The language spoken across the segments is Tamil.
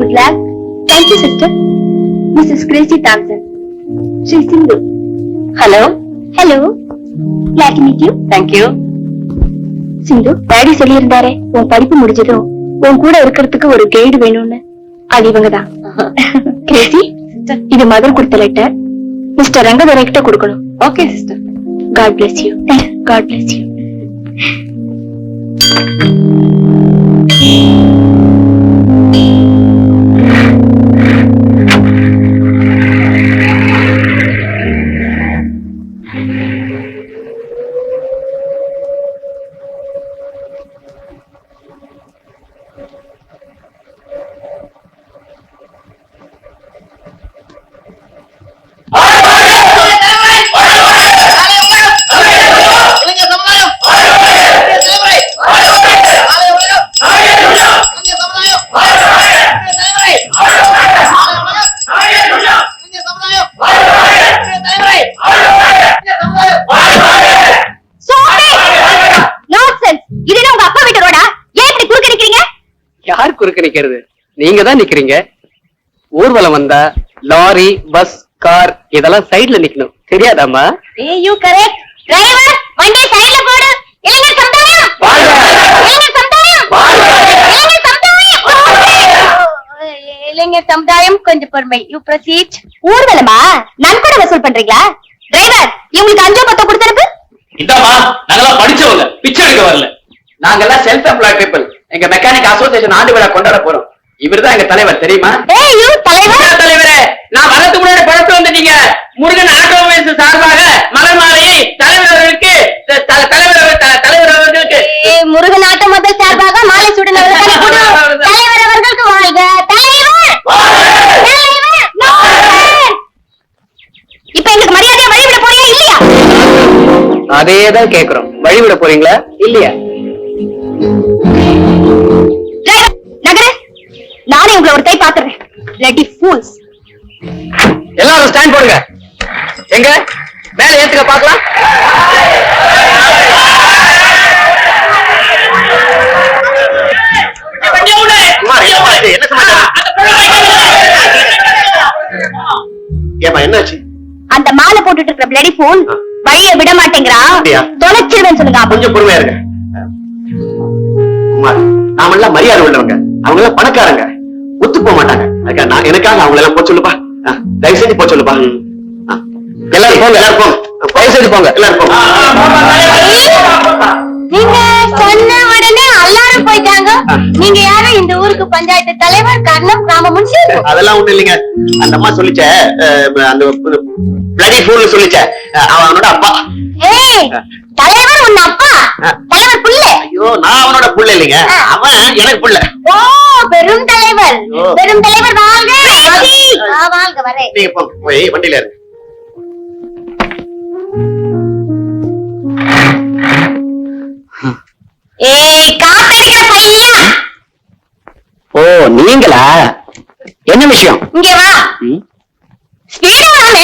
Good luck. Thank you, sister. Mrs. Gracie Thompson. Sri Sindhu. Hello. Hello. Glad to meet you. Thank you. Sindhu, daddy சொல்லியிருந்தாரே உன் படிப்பு முடிஞ்சதும் உன் கூட இருக்கிறதுக்கு ஒரு கைடு வேணும்னு. அது இவங்கதான். கிரேசி, இது மதர் கொடுத்த லெட்டர். மிஸ்டர் ரங்கதுரை கிட்ட கொடுக்கணும். Okay sister. God bless you. God bless you. குறுக்க நிக்கிறது நீங்க தான் நிக்கிறீங்க. ஊர்வலம் வந்தா லாரி, பஸ், கார் இதெல்லாம் சைடுல நிக்கணும். தெரியாதாமா? You correct. டிரைவர், வண்டி சைடுல போடு. இளைஞர் சமுதாயம் வாழ்க! இளைஞர் சமுதாயம் வாழ்க! இளைஞர் சமுதாயம் வாழ்க! இளைஞர் சமுதாயம் கொஞ்சம் பொறுமை. You proceed. ஊர்வலமா? நன்கொடை வசூல் பண்றீங்களா? டிரைவர், இவங்களுக்கு 5-10 கொடுத்திருக்கு. இதாமா, நாங்கெல்லாம் படிச்சவங்க, பிச்சை எடுக்க வரல. நாங்கெல்லாம் செல்ஃப் எம்ப்ளாய்ட் பீப்பிள். எங்க மெக்கானிக் அசோசியேஷன் ஆண்டு விழா கொண்டாட போறோம். இவர்தான் எங்க தலைவர், தெரியுமா? தலைவரே, நான் வரதுக்கு முன்னாடி பழத்து வந்துட்டீங்க. முருகன் ஆட்டோமொபைல்ஸ் சார்பாக மலர் மாலையை தலைவர் அவர்களுக்கு முருகன் ஆட்டோமொபைல் சார்பாக மாலை சுடன தலைவர் அவர்களுக்கு வாழ்க. தலைவர், இப்ப எங்களுக்கு மரியாதையா வழிவிட போறியா இல்லையா? அதேதான் கேக்குறோம். வழிவிட போறீங்களா இல்லையா? நானே உங்களை ஒரு கை பாத்துறேன். Bloody fools. எல்லாரும் ஸ்டாண்ட் போடுங்க. எங்க மேல ஏத்துக்க பாக்கலாம். என்ன சமாச்சாரம்? ஏமா என்னாச்சு? அந்த மாலை போட்டுட்டு இருக்கிற bloody fool வழிய விட மாட்டேங்கிறான். தொலைச்சிருவேன்னு சொல்லுங்க. கொஞ்சம் பொறுமையா இருங்க. நாம எல்லாம் மரியாதை உள்ளவங்க, அவங்க எல்லாம் பணக்காரங்க, ஒத்து போக மாட்டாங்க. எனக்காக அவங்க எல்லாம் போக சொல்லுப்பா. தயவு செஞ்சு போக சொல்லுப்பா. எல்லாரும் போங்க, எல்லாரும் போங்க. தயவு செஞ்சு போங்க, எல்லாரும் போங்க. நீங்க சொன்ன உடனே எல்லாரும் போயிட்டாங்க. நீங்க யாரும் இந்த ஊருக்கு பஞ்சாயத்து தலைவர், கர்ணம், கிராம முன்சி? அதெல்லாம் ஒண்ணு இல்லைங்க. அந்த அம்மா சொல்லிச்ச, அந்த பிளடி ஃபூல் சொல்லிச்ச, அவனோட அப்பா. தலைவர் உன்ன அப்பா? தலைவர் புள்ள? ஐயோ, நான் அவனோட புள்ள இல்லைங்க, அவன் எனக்கு புள்ள. ஓ, பெரும் தலைவர். பெரும் தலைவர் வாழ்க. வாழ்க வரேன். நீங்க போய் வண்டியில இருங்க. காத்தடிக்கிற பையா. ஓ, நீங்களா? என்ன விஷயம்? இங்க வா. ஸ்பீடா வாங்க.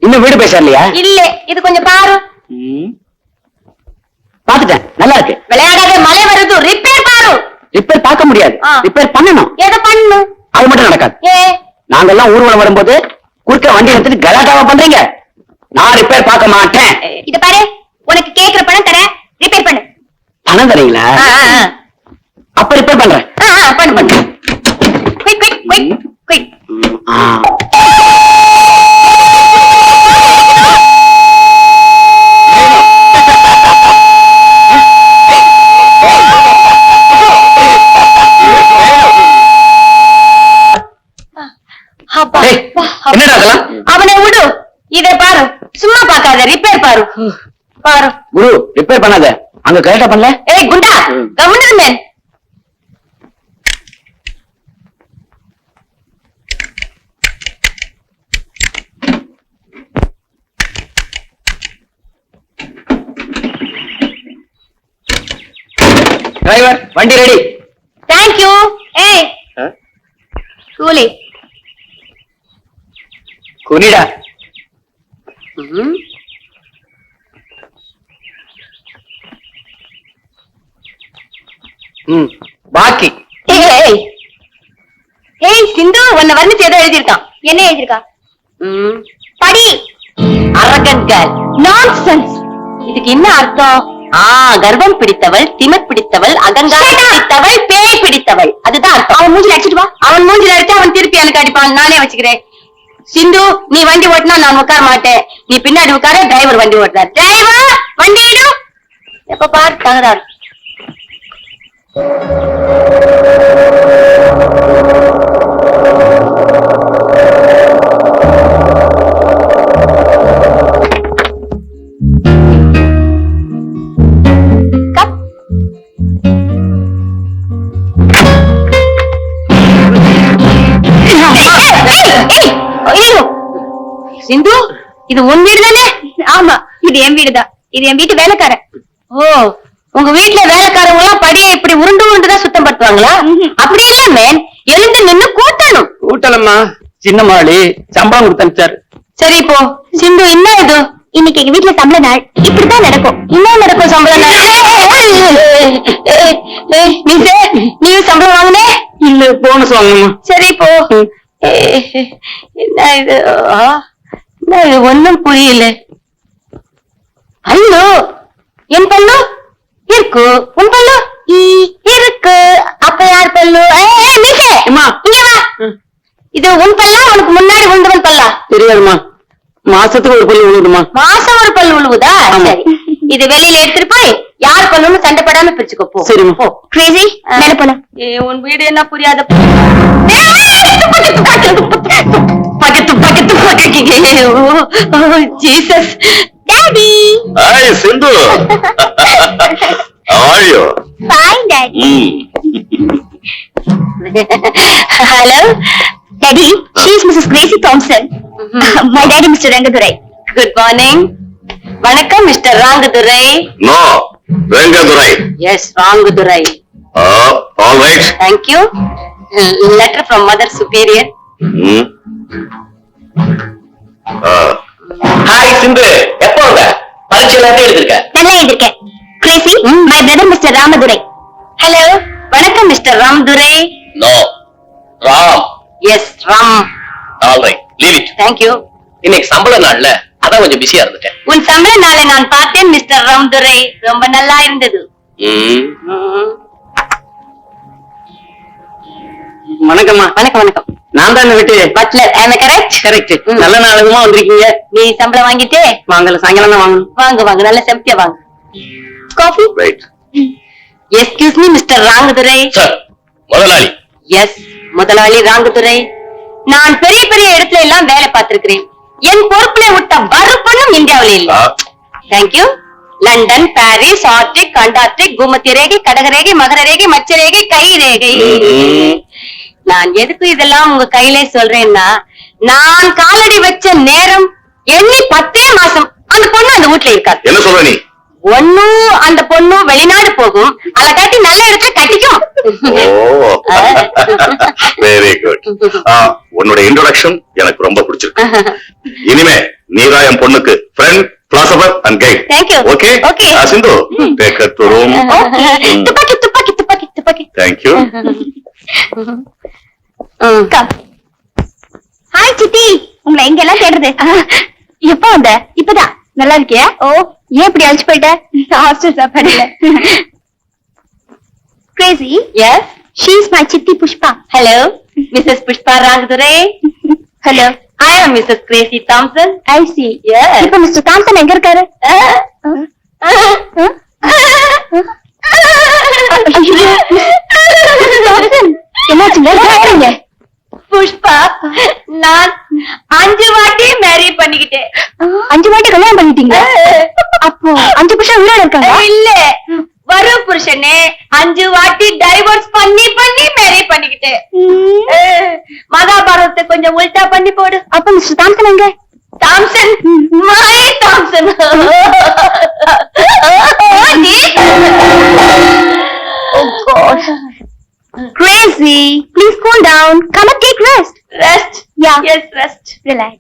இன்னும் வீடு பேசலையா? இல்ல, இது கொஞ்சம் பாரு. பாத்துட்டேன், நல்லா இருக்கு. விளையாடாத, மழை வருது. ரிப்பேர் பாரு. ரிப்பேர் பார்க்க முடியாது, ரிப்பேர் பண்ணணும். எதை பண்ணணும்? அது மட்டும் நடக்காது. நாங்கெல்லாம் ஊர்வலம் வரும்போது குறுக்க வண்டி எடுத்துட்டு கலாட்டாவா பண்றீங்க. நான் ரிப்பேர் பார்க்க மாட்டேன். இத பாரு, உனக்கு கேக்குற பணம் தரேன், ரிப்பேர் பண்ணு. பணம் தரீங்களா? அப்ப ரிப்பேர் பண்றேன். பண்ணு பண்ணு. Quick quick quick quick. என்னடா அதெல்லாம்? அவனை விடு. இதை பாரு, சும்மா பாக்காத, ரிப்பேர் பாரு. பாரு குரு, ரிப்பேர் பண்ணாத. அங்க கரெக்டா பண்ணல. ஏய் குண்டா, கவனிருந்தேன். டிரைவர், வண்டி ரெடி. Thank you. ஏய் கூலி குனிடா. பாக்கி. ஏய் சிந்து உன்னை வர்ணிச்சு ஏதோ எழுதியிருக்கான். என்ன எழுதியிருக்கா? படி. Arakan girl. நான்சென்ஸ். இதுக்கு என்ன அர்த்தம்? கர்வம் பிடித்தவள், திமிர் பிடித்தவள், அகங்காரம் பிடித்தவள், பேய் பிடித்தவள். அதுதான் அர்த்தம். அவன் மூஞ்சில அடிச்சிட்டு வா. அவன் மூஞ்சில அடிச்சு அவன் திருப்பி எனக்கு அடிப்பான். நானே வச்சுக்கிறேன். சிந்து, நீ வண்டி ஓட்டினா நான் உட்கார மாட்டேன். நீ பின்னாடி உட்கார, டிரைவர் வண்டி ஓட்டுறார். டிரைவர் வண்டி இடும். எப்ப பாரு தகராறு. சிந்து, இது உன் வீடு தானே? ஆமா, இது என் வீடுதான். இது என் வீட்டு வேலைக்காரன். ஓ, உங்க வீட்டுல வேலைக்காரங்க எல்லாம் படியை இப்படி உருண்டு உருண்டுதான் சுத்தம் படுத்துவாங்களா? அப்படி இல்ல மேன், எழுந்து நின்னு கூட்டணும். கூட்டலம்மா, சின்ன மாளி சம்பளம் கொடுத்து அனுப்பிச்சாரு. சரி போ. சிந்து, என்ன இது? இன்னைக்கு எங்க வீட்டுல சம்பள நாள். இப்படிதான் நடக்கும். என்ன நடக்கும் சம்பள நாள்? நீ சம்பளம் வாங்கினே? இல்ல, போனஸ் வாங்கணுமா? சரி போ. என்ன இது? என்ன இது? ஒண்ணும் புரியல. பல்லு, என் பல்லு இருக்கு. உன் பல்லு இருக்கு. அப்ப யார் பல்லு? இங்க வா. இது உன் பல்லா? உனக்கு முன்னாடி விழுந்தவன் பல்லா? தெரியாதுமா, மாசத்துக்கு ஒரு பல்லு விழுதுமா. மாசம் ஒரு பல்லு விழுவுதா? சரி, இது வெளியில எடுத்துட்டு போய் யார் பல்லுன்னு சண்டை படாம பிரிச்சுக்கோ. போ. சரிம்மா, போ. கிரேசி, மேல போல. உன் வீடு என்ன புரியாத? பக்கத்து பக்கத்து Jesus. Daddy. Hi, Sindhu. How are you? Fine, Daddy. Hello, Daddy. She is Mrs. Gracie Thompson. My daddy, Mr. Rangadurai. Good morning. வணக்கம், mister Rangadurai. No, Rangadurai. Yes, Rangadurai. All right. Thank you. Letter from Mother Superior. Hmm. Hi Sindhu, எப்போ வந்த? பரீட்சையில எப்படி எழுதிருக்க? நல்லா எழுதிருக்கேன். Gracie, my brother, Mr. Ramadurai. Hello, வணக்கம், mister Ramadurai. No, Ram. Yes, Ram. All right. Leave it. Thank you. இன்னைக்கு சம்பள நாள்ல அதான் கொஞ்சம் பிஸியா இருந்துட்டேன். உன் சம்பள நாளை நான் பார்த்தேன், மிஸ்டர் ராமதுரை. ரொம்ப நல்லா இருந்தது. வணக்கம்மா. வணக்கம் வணக்கம். நான் தான் வீட்டு பட்லர். ஐ அம் கரெக்ட்? கரெக்ட். நல்ல நாளுமா வந்திருக்கீங்க. நீ சம்பளம் வாங்கிட்டே? வாங்கல, சாயங்காலம் தான் வாங்கணும். வாங்க வாங்க, நல்ல செம்தியா வாங்க. Coffee? Right. Excuse me, mister Rangadurai. Sir, முதலாளி. எஸ், முதலாளி ராங்கதுரை. நான் பெரிய பெரிய இடத்துல எல்லாம் வேலை பார்த்திருக்கிறேன். என் பொறுப்புல விட்ட வறுப்பண்ணும் இந்தியாவில இல்ல. Thank you. London, Paris, Arctic, Antarctic, பூமத்திய ரேகை, கடக ரேகை, மகர ரேகை, மச்ச ரேகை, கை ரேகை. நான் எதுக்கு இதெல்லாம் உங்க கையிலே சொல்றேன்னா, நான் காலடி வச்ச நேரம் எண்ணி 10 மாசம் அந்த பொண்ணு அந்த வீட்டுல இருக்காது. என்ன சொல்ற நீ? ஒண்ணும் அந்த பொண்ணு வெளிநாடு போகும், அதை காட்டி நல்ல இடத்துல கட்டிக்கும். Oh, very good. உன்னோட இன்ட்ரோடக்ஷன் எனக்கு ரொம்ப பிடிச்சிருக்கு. இனிமே நீதான் என் பொண்ணுக்கு friend, philosopher and guide. Thank you. Okay? Okay. Sindhu, take her to room. துப்பாக்கி துப்பாக்கி துப்பாக்கி துப்பாக்கி. Thank you. ஹாய் சித்தி, உங்களை எங்க எல்லாம் தேடுறது? எப்ப வந்த? இப்பதான். நல்லா இருக்கியா? ஓ, ஏன் இப்படி அழிச்சு போயிட்ட? ஹாஸ்டல் சாப்பாடு இல்ல. Gracie. Yes, she is my சித்தி Pushpa. Hello, missus Pushpa Rangadurai. Hello, I am missus Gracie Thompson. I see. Yes. இப்ப மிஸ்டர் தாம்சன் எங்க இருக்காரு? என்னாச்சுங்க? புஷ்பா, நான் 5 வாட்டி மேரி பண்ணிக்கிட்டேன். 5 வாட்டி கல்யாணம் பண்ணிட்டீங்க? அப்போ 5 புருஷன் உயிரோட இருக்காங்க? இல்ல, வரும் புருஷனே 5 வாட்டி டைவர்ஸ் பண்ணி பண்ணி மேரி பண்ணிக்கிட்டேன். மகாபாரதத்தை கொஞ்சம் உல்டா பண்ணி போடு. அப்ப மிஸ்டர் தாம்சன் எங்க? Thomson, my Thomson. Oh God. Crazy. Please cool down. Come and take rest. Rest? Yeah. Yes, rest. Relax.